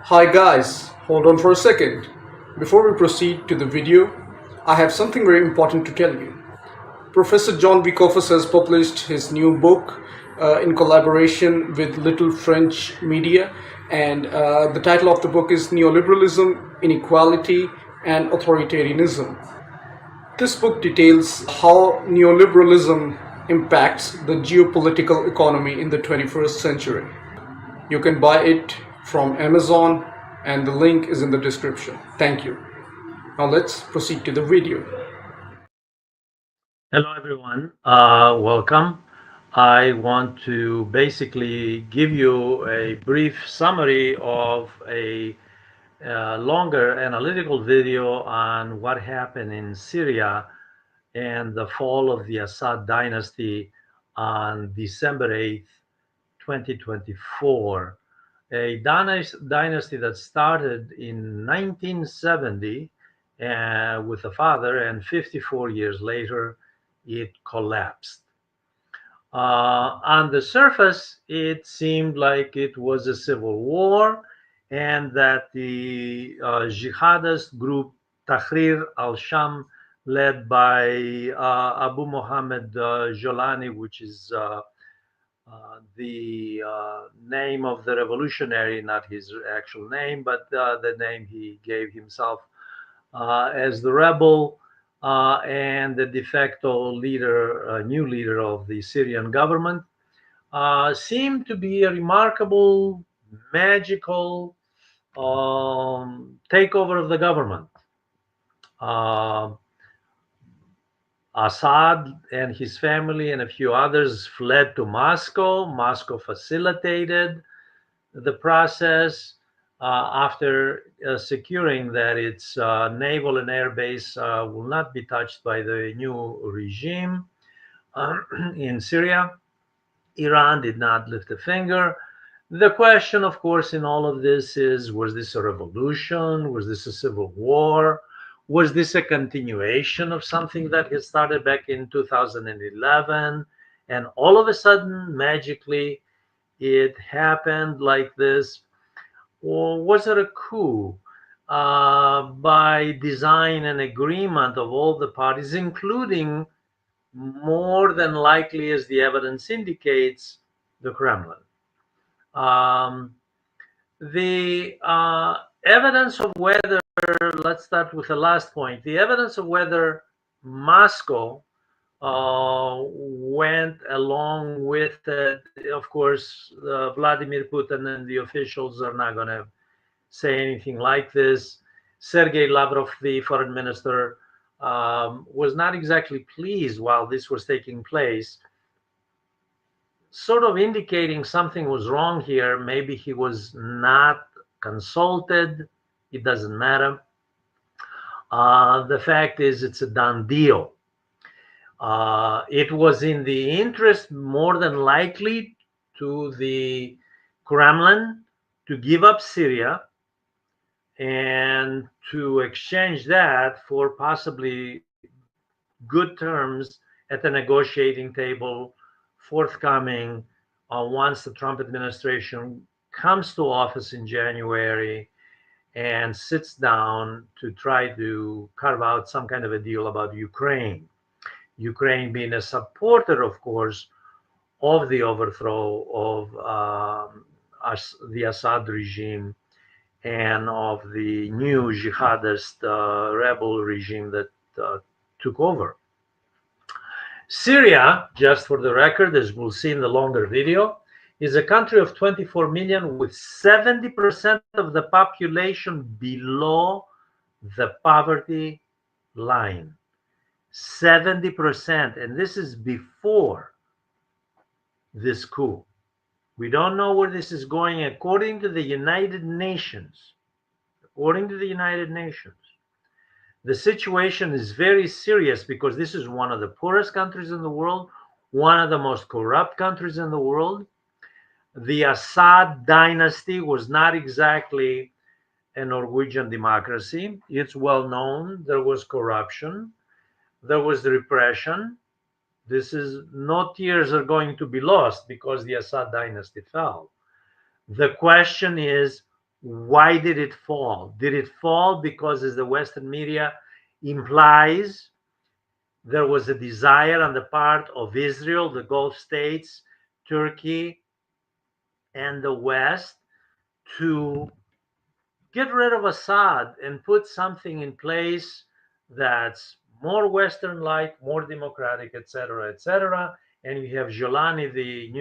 Hi guys, hold on for a second. Before we proceed to the video, I have something very important to tell you. Professor Jon V. Kofas has published his new book in collaboration with Little French Media, and the title of the book is Neoliberalism, Inequality, and Authoritarianism. This book details how neoliberalism impacts the geopolitical economy in the 21st century. You can buy it from Amazon and the link is in the description. Thank you. Now let's proceed to the video. Hello, everyone. Welcome. I want to basically give you a brief summary of a longer analytical video on what happened in Syria and the fall of the Assad dynasty on December 8th, 2024. A dynasty that started in 1970 with the father, and 54 years later, it collapsed. On the surface, it seemed like it was a civil war and that the jihadist group Tahrir al-Sham, led by Abu Muhammad Jolani, which is the name of the revolutionary, not his actual name, but the name he gave himself as the rebel and the de facto leader, new leader of the Syrian government, seemed to be a remarkable, magical takeover of the government. Uh, Assad and his family and a few others fled to Moscow. Moscow facilitated the process after securing that its naval and air base will not be touched by the new regime in Syria. Iran did not lift a finger. The question, of course, in all of this is, was this a revolution? Was this a civil war? Was this a continuation of something that had started back in 2011? And all of a sudden, magically, it happened like this? Or was it a coup by design and agreement of all the parties, including, more than likely, as the evidence indicates, the Kremlin? Um, the evidence of whether, let's start with the last point, the evidence of whether Moscow went along with it. Of course, Vladimir Putin and the officials are not going to say anything like this. Sergei Lavrov, the foreign minister, was not exactly pleased while this was taking place, sort of indicating something was wrong here. Maybe he was not consulted. It doesn't matter. The fact is, it's a done deal. It was in the interest, more than likely, to the Kremlin to give up Syria and to exchange that for possibly good terms at the negotiating table forthcoming once the Trump administration comes to office in January and sits down to try to carve out some kind of a deal about Ukraine. Ukraine being a supporter, of course, of the overthrow of the Assad regime and of the new jihadist rebel regime that took over. Syria, just for the record, as we'll see in the longer video, is a country of 24 million with 70% of the population below the poverty line. 70%, and this is before this coup. We don't know where this is going. According to the United Nations, the situation is very serious because this is one of the poorest countries in the world, one of the most corrupt countries in the world. The Assad dynasty was not exactly a Norwegian democracy. It's well known. There was corruption, there was repression. This is, no tears are going to be lost because the Assad dynasty fell. The question is, Why did it fall? Did it fall because, as the Western media implies, there was a desire on the part of Israel, the Gulf states, Turkey, and the West to get rid of Assad and put something in place that's more Western-like, more democratic, etc., etc. And you have Jolani, the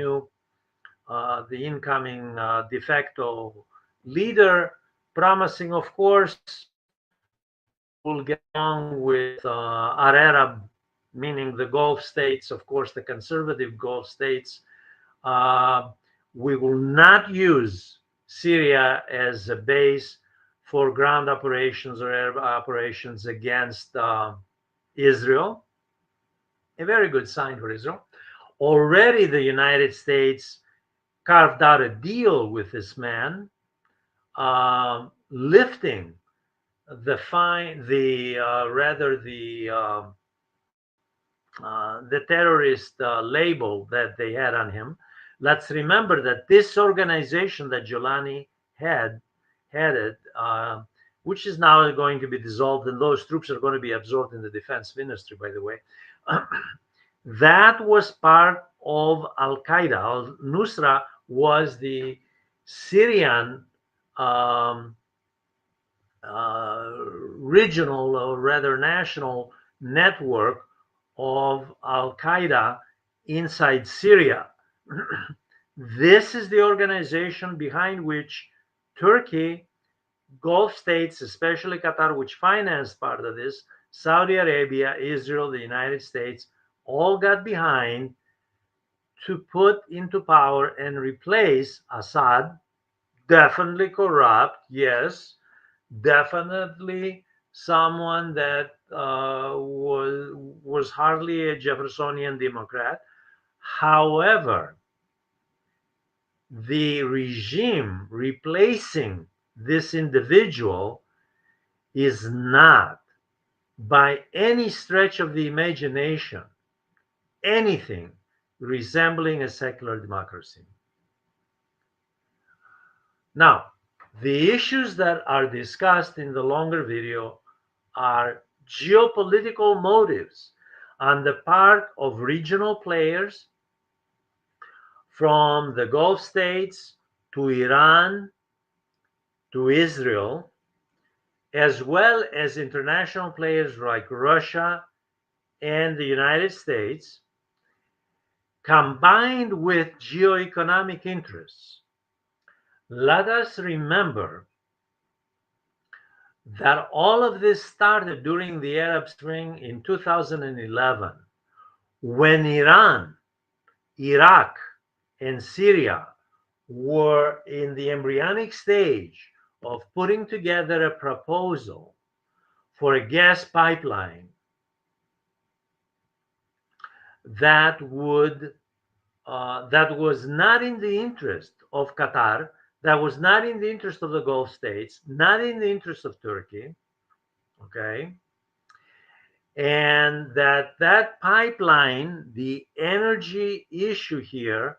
incoming de facto leader, promising, of course, we will get along with our Arab, meaning the Gulf states, of course, the conservative Gulf states. Uh, we will not use Syria as a base for ground operations or air operations against Israel. A very good sign for Israel. Already, the United States carved out a deal with this man, lifting the fine, the rather the terrorist label that they had on him. Let's remember that this organization that Jolani had headed, which is now going to be dissolved, and those troops are going to be absorbed in the defense ministry, by the way, that was part of Al Qaeda. Al Nusra was the Syrian um, regional, or rather national, network of Al Qaeda inside Syria. This is the organization behind which Turkey, Gulf states, especially Qatar, which financed part of this, Saudi Arabia, Israel, the United States, all got behind to put into power and replace Assad. Definitely corrupt, yes, definitely someone that was hardly a Jeffersonian Democrat. However, the regime replacing this individual is not, by any stretch of the imagination, anything resembling a secular democracy. Now, the issues that are discussed in the longer video are geopolitical motives on the part of regional players, from the Gulf states to Iran to Israel, as well as international players like Russia and the United States, combined with geoeconomic interests. Let us remember that all of this started during the Arab Spring in 2011, when Iran, Iraq, and Syria were in the embryonic stage of putting together a proposal for a gas pipeline that was not in the interest of Qatar, that was not in the interest of the Gulf states, not in the interest of Turkey, okay? And that pipeline, the energy issue here,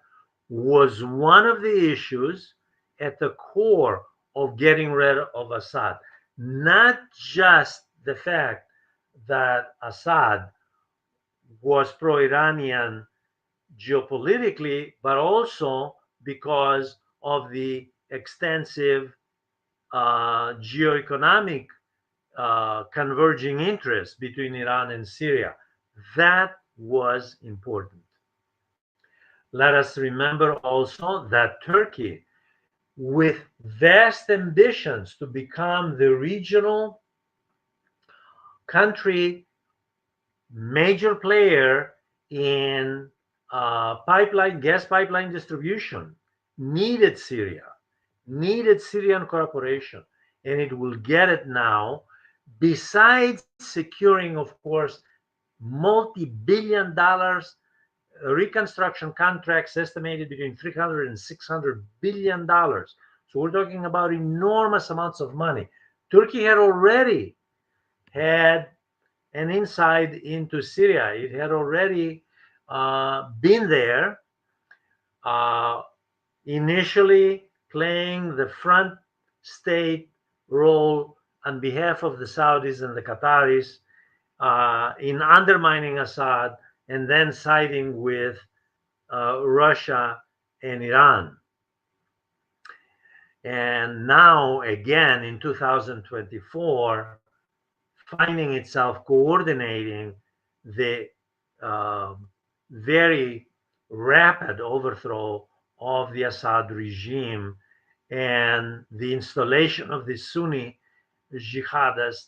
was one of the issues at the core of getting rid of Assad. Not just the fact that Assad was pro-Iranian geopolitically, but also because of the extensive geoeconomic converging interests between Iran and Syria. That was important. Let us remember also that Turkey, with vast ambitions to become the regional country major player in gas pipeline distribution, needed Syria, needed Syrian cooperation, and it will get it now, besides securing, of course, multi-billion dollars reconstruction contracts estimated between 300 and 600 billion dollars. So we're talking about enormous amounts of money. Turkey had already had an insight into Syria. It had already been there, initially playing the front state role on behalf of the Saudis and the Qataris in undermining Assad and then siding with Russia and Iran. And now, again, in 2024, finding itself coordinating the very rapid overthrow of the Assad regime and the installation of the Sunni jihadist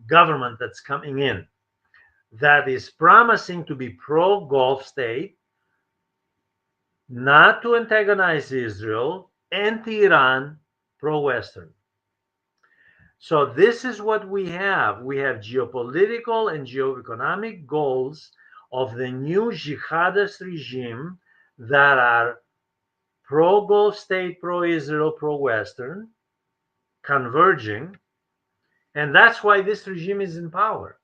government that's coming in, that is promising to be pro-Gulf state, not to antagonize Israel, anti-Iran, pro-Western. So this is what we have. We have geopolitical and geoeconomic goals of the new jihadist regime that are pro-Gulf state, pro-Israel, pro-Western, converging. And that's why this regime is in power.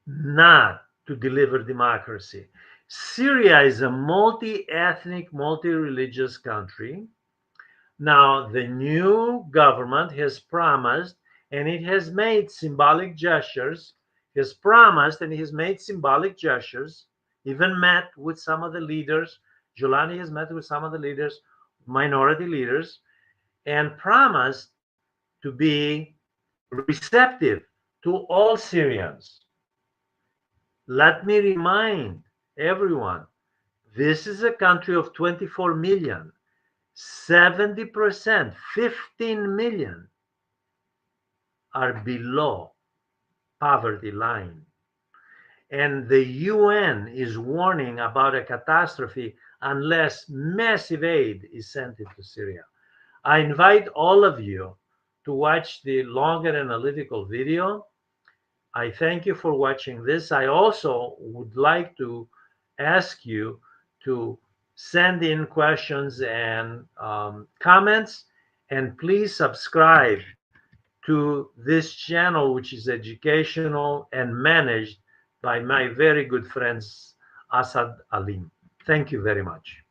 Not to deliver democracy. Syria is a multi-ethnic, multi-religious country. Now, the new government has promised, and it has made symbolic gestures, has promised and has made symbolic gestures, even met with some of the leaders. Julani has met with some of the leaders, minority leaders, and promised to be receptive to all Syrians. Let me remind everyone, this is a country of 24 million. 70%, 15 million are below poverty line. And the UN is warning about a catastrophe unless massive aid is sent into Syria. I invite all of you to watch the longer analytical video. I thank you for watching this. I also would like to ask you to send in questions and comments, and please subscribe to this channel, which is educational and managed by my very good friends Asad Alim. Thank you very much.